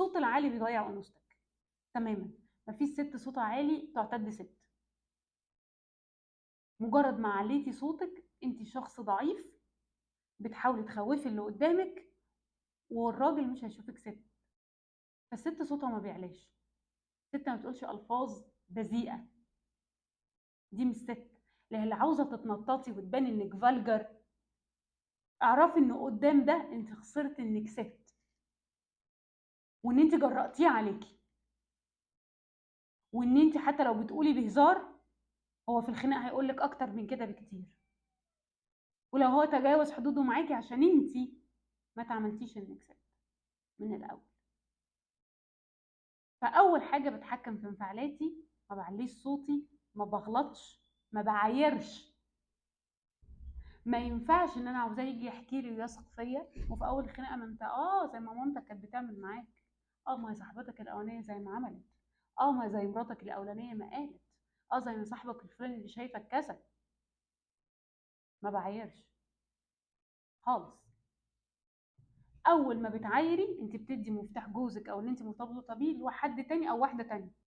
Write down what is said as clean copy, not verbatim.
الصوت العالي بيضيع انوثتك تماما. مفيش ست صوتها عالي تعتد ست. مجرد ما عليتي صوتك انت شخص ضعيف، بتحاولي تخوفي اللي قدامك، والراجل مش هيشوفك ست. فالست صوتها ما بيعلاش. الست ما بتقولش الفاظ بذيئه، دي مش ست. اللي عاوزه تتنططي وتبان انك فالجر، اعرفي ان قدام ده انت خسرت انك ست، وان انت جرأتيه عليكي، وان انت حتى لو بتقولي بهزار هو في الخناق هيقولك اكتر من كده بكتير. ولو هو تجاوز حدوده معاكي عشان انت ما تعملتيش انك ست من الاول. فاول حاجه بتحكم في انفعالاتي، ما بعليش صوتي، ما بغلطش، ما بعايرش. ما ينفعش ان انا عاوزاه يجي يحكي لي ويثق فيا وفي اول خناقه ما انت زي ما مامتك كانت بتعمل معاك، ما هي صاحبتك الاولانيه زي ما عملت، ما هي زي مراتك الاولانيه ما قالت، زي ما صاحبك الفلاني اللي شايفك كسل. ما بعايرش خالص. اول ما بتعايري انت بتدي مفتاح جوزك او اللي انت مرتبطه بيه لحد تاني او واحده تانيه.